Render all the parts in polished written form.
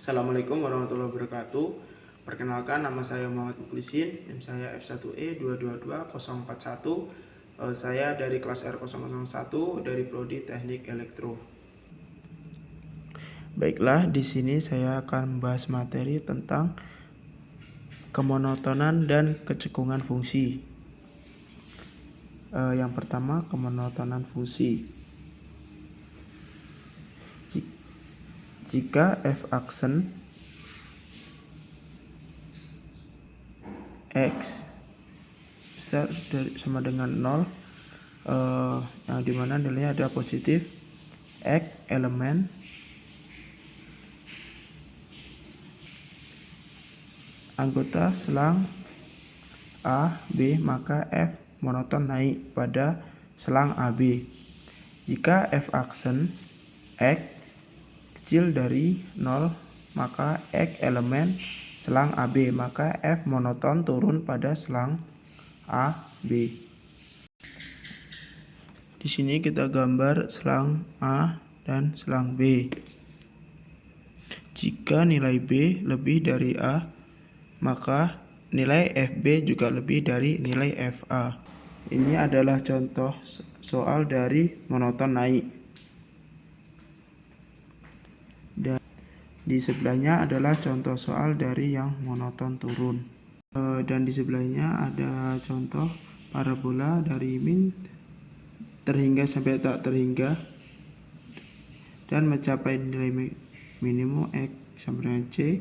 Assalamualaikum warahmatullahi wabarakatuh. Perkenalkan, nama saya Muhammad Muklisin, NIM saya F1E222041. Saya dari kelas R001 dari Prodi Teknik Elektro. Baiklah, di sini saya akan membahas materi tentang kemonotonan dan kecekungan fungsi. Yang pertama, kemonotonan fungsi. Jika f aksen x besar sama dengan 0, yang dimana nilainya ada positif, x elemen anggota selang A, B, maka f monoton naik pada selang AB. Jika f aksen x kecil dari 0, maka x elemen selang AB, maka f monoton turun pada selang AB. Di sini kita gambar selang A dan selang B. Jika nilai B lebih dari A, maka nilai FB juga lebih dari nilai FA. Ini adalah contoh soal dari monoton naik. Dan di sebelahnya adalah contoh soal dari yang monoton turun. Dan di sebelahnya ada contoh parabola dari min terhingga sampai tak terhingga dan mencapai nilai minimum X sama dengan C.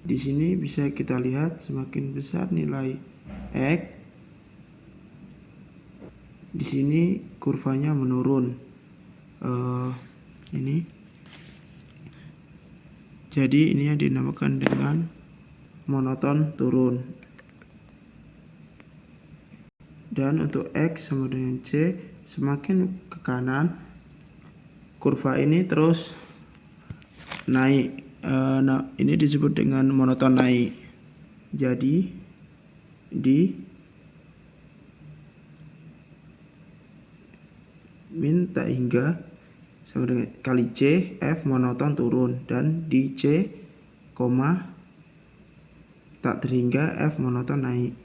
Di sini bisa kita lihat semakin besar nilai X, di sini kurvanya menurun. Ini jadi ini yang dinamakan dengan monoton turun. Dan untuk X sama dengan C, semakin ke kanan kurva ini terus naik. Nah, ini disebut dengan monoton naik. Jadi di min tak hingga sama dengan kali C, F monoton turun, dan di C, tak terhingga F monoton naik.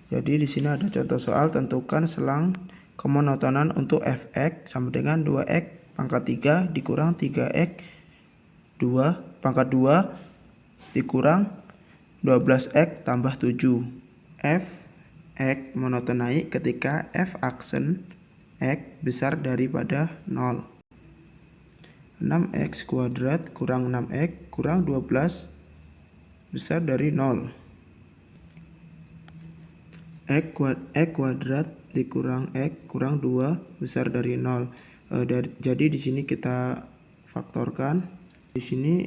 Jadi di sini ada contoh soal, tentukan selang kemonotonan untuk Fx sama dengan 2x pangkat 3 dikurang 3x 2 pangkat 2 dikurang 12x tambah 7. Fx monoton naik ketika f aksen x besar daripada 0. 6x kuadrat kurang 6x kurang 12 besar dari 0. X kuadrat dikurang x kurang 2 besar dari 0. Jadi di sini kita faktorkan. Di sini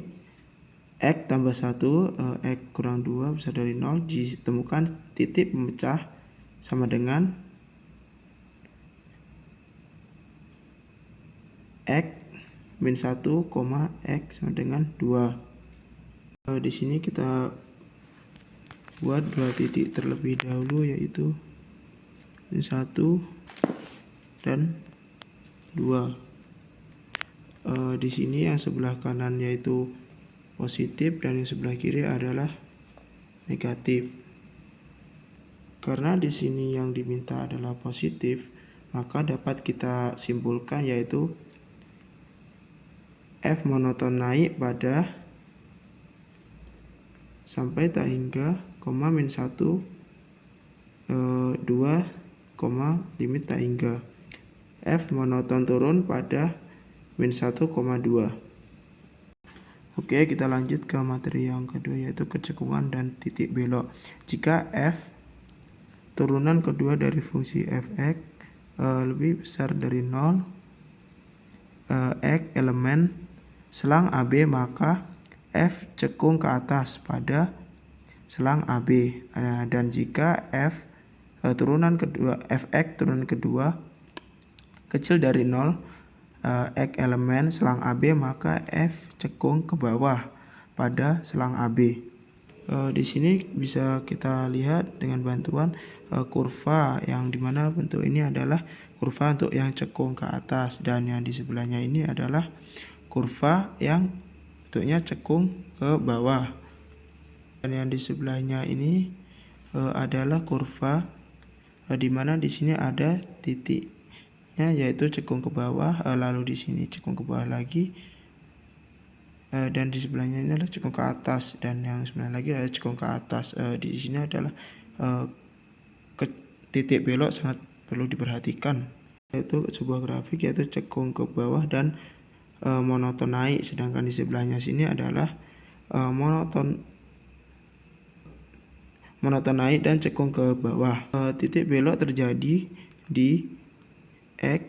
x tambah 1, x kurang 2 besar dari 0, ditemukan titik pemecah sama dengan x min 1, x sama dengan 2. Di sini kita buat dua titik terlebih dahulu, yaitu min 1 dan 2. Di sini yang sebelah kanan yaitu positif dan yang sebelah kiri adalah negatif. Karena di sini yang diminta adalah positif, maka dapat kita simpulkan yaitu F monoton naik pada sampai tak hingga, min 1, 2, limit tak hingga. F monoton turun pada min 1,2. Oke, kita lanjut ke materi yang kedua, yaitu kecekungan dan titik belok. Jika F turunan kedua dari fungsi Fx lebih besar dari 0, X elemen selang AB, maka F cekung ke atas pada selang AB. Dan jika F turunan kedua, Fx turunan kedua kecil dari 0, X elemen selang AB, maka F cekung ke bawah pada selang AB. Di sini bisa kita lihat dengan bantuan kurva, yang dimana bentuk ini adalah kurva untuk yang cekung ke atas, dan yang di sebelahnya ini adalah kurva yang bentuknya cekung ke bawah. Dan yang di sebelahnya ini adalah kurva di mana di sini ada titiknya yaitu cekung ke bawah, lalu di sini cekung ke bawah lagi, dan di sebelahnya ini adalah cekung ke atas, dan yang sebelah lagi adalah cekung ke atas. Di sini adalah titik belok sangat perlu diperhatikan, yaitu sebuah grafik yaitu cekung ke bawah dan monoton naik, sedangkan di sebelahnya sini adalah monoton naik dan cekung ke bawah. Titik belok terjadi di X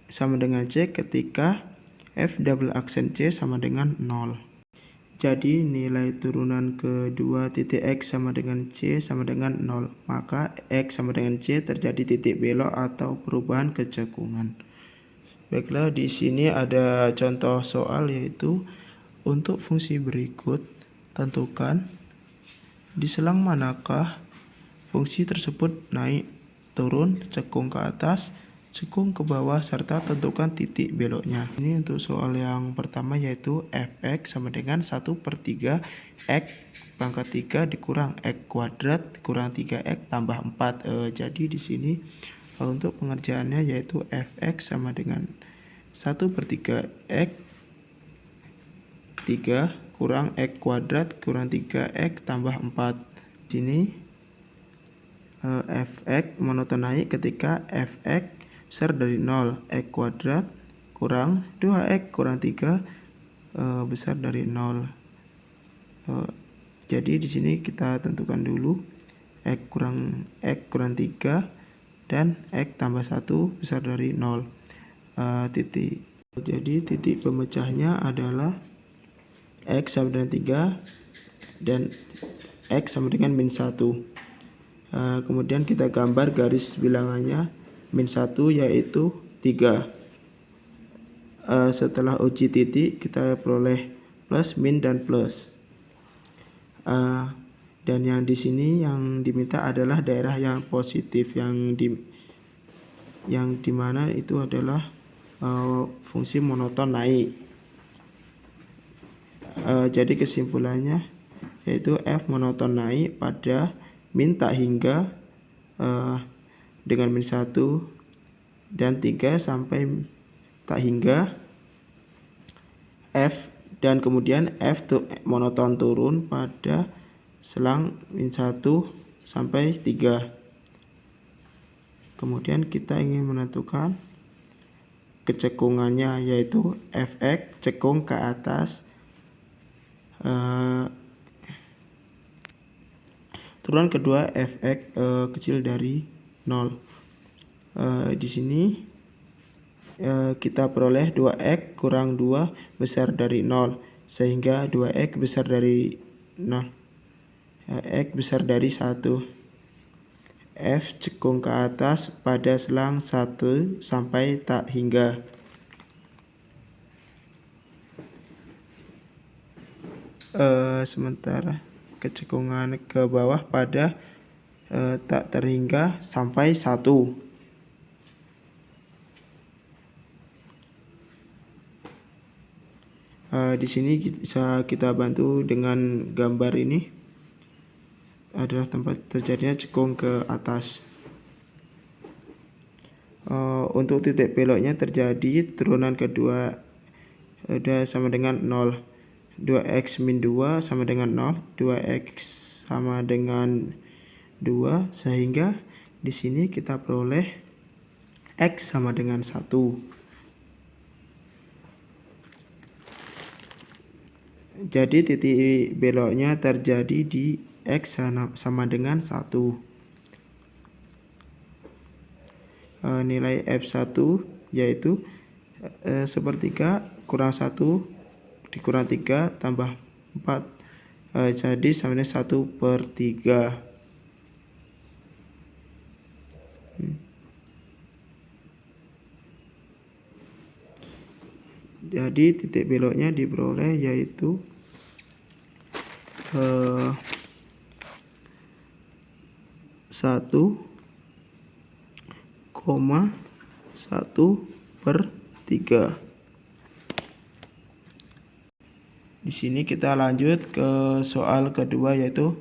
sama dengan C ketika F double aksen C sama dengan 0. Jadi nilai turunan kedua titik X sama dengan C sama dengan 0. Maka X sama dengan C terjadi titik belok atau perubahan kecekungan. Baiklah, di sini ada contoh soal, yaitu untuk fungsi berikut tentukan di selang manakah fungsi tersebut naik, turun, cekung ke atas, cekung ke bawah, serta tentukan titik beloknya. Ini untuk soal yang pertama, yaitu fx sama dengan 1/3 x pangkat 3 dikurang x kuadrat kurang 3x tambah 4. Jadi di sini untuk pengerjaannya yaitu fx sama dengan 1/3 x 3 kurang x kuadrat kurang 3x tambah 4. Sini fx monoton naik ketika fx besar dari 0, x kuadrat kurang 2x kurang 3 besar dari 0. Jadi di sini kita tentukan dulu x kurang 3 dan x tambah 1 besar dari 0. Titik. Jadi titik pemecahnya adalah x sama dengan 3 dan x sama dengan min 1. Kemudian kita gambar garis bilangannya min 1 yaitu 3. Setelah uji titik kita peroleh plus, min, dan plus. Dan yang di sini yang diminta adalah daerah yang positif, yang dimana itu adalah fungsi monoton naik. Jadi kesimpulannya yaitu f monoton naik pada min tak hingga dengan min 1 dan 3 sampai tak hingga f, dan kemudian f monoton turun pada selang min 1 sampai 3. Kemudian kita ingin menentukan kecekungannya yaitu fx cekung ke atas turunan kedua fx kecil dari 0. Di sini kita peroleh 2x kurang 2 besar dari 0, sehingga 2x besar dari 0, x besar dari 1. F cekung ke atas pada selang 1 sampai tak hingga. Sementara kecekungan ke bawah pada tak terhingga sampai 1. Di sini bisa kita bantu dengan gambar ini adalah tempat terjadinya cekung ke atas. Untuk titik beloknya terjadi turunan kedua udah sama dengan 0. 2x min 2 sama dengan 0, 2x sama dengan 2, sehingga di sini kita peroleh x sama dengan 1. Jadi titik beloknya terjadi di x sama dengan 1. Nilai f1 yaitu 1/3 kurang 1 dikurang 3 tambah 4, jadi sama dengan 1/3. Jadi titik beloknya diperoleh yaitu 1,5 1/3. Di sini kita lanjut ke soal kedua, yaitu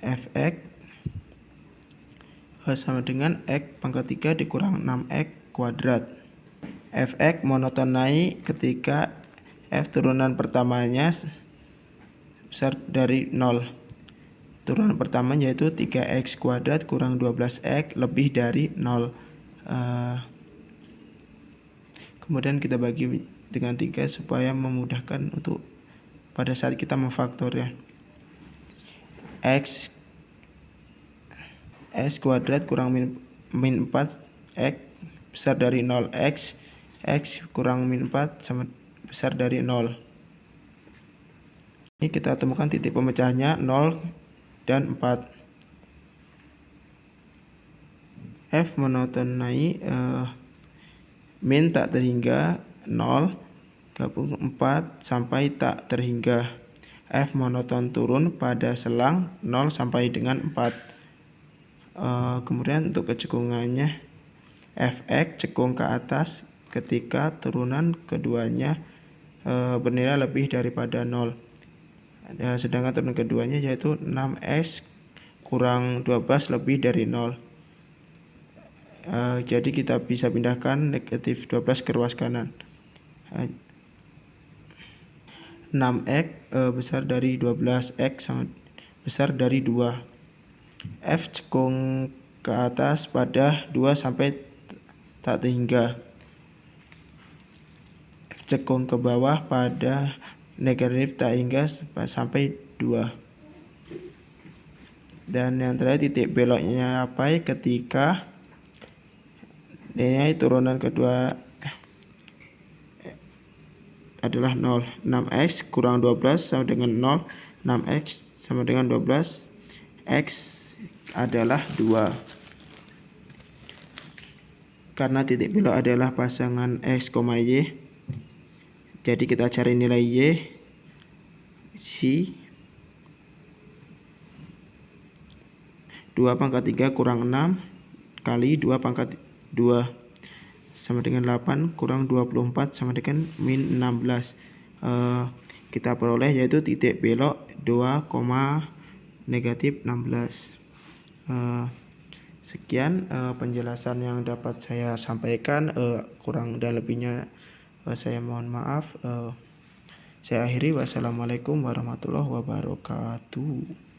fx sama dengan x pangkat 3 dikurang 6x kuadrat. Fx monoton naik ketika f turunan pertamanya besar dari 0. Turunan pertama yaitu 3x kuadrat kurang 12x lebih dari 0. Kemudian kita bagi dengan 3 supaya memudahkan untuk pada saat kita memfaktornya. X kuadrat kurang min 4x besar dari 0. X kurang min 4 sama besar dari 0. Ini kita temukan titik pemecahannya 0 dan 4. F monoton naik, min tak terhingga 0 gabung 4 sampai tak terhingga. F monoton turun pada selang 0 sampai dengan 4. Kemudian untuk kecekungannya, fx cekung ke atas ketika turunan keduanya bernilai lebih daripada 0. Sedangkan turunan keduanya yaitu 6x kurang 12 lebih dari 0. Jadi kita bisa pindahkan negatif 12 ke ruas kanan. 6x besar dari 12x sama besar dari 2. F cekung ke atas pada 2 sampai tak terhingga. F cekung ke bawah pada negatif tak hingga sampai 2. Dan yang terakhir titik beloknya apa ketika nilai turunan kedua adalah 0. 6x kurang 12 sama dengan 0. 6x sama dengan 12. X adalah 2. Karena titik belok adalah pasangan x, y, jadi kita cari nilai y. Si 2 pangkat 3 kurang 6 kali 2 pangkat 2 sama dengan 8 kurang 24 sama dengan min 16. Kita peroleh yaitu titik belok 2, negatif 16. Sekian penjelasan yang dapat saya sampaikan. Kurang dan lebihnya saya mohon maaf. Saya akhiri. Wassalamualaikum warahmatullahi wabarakatuh.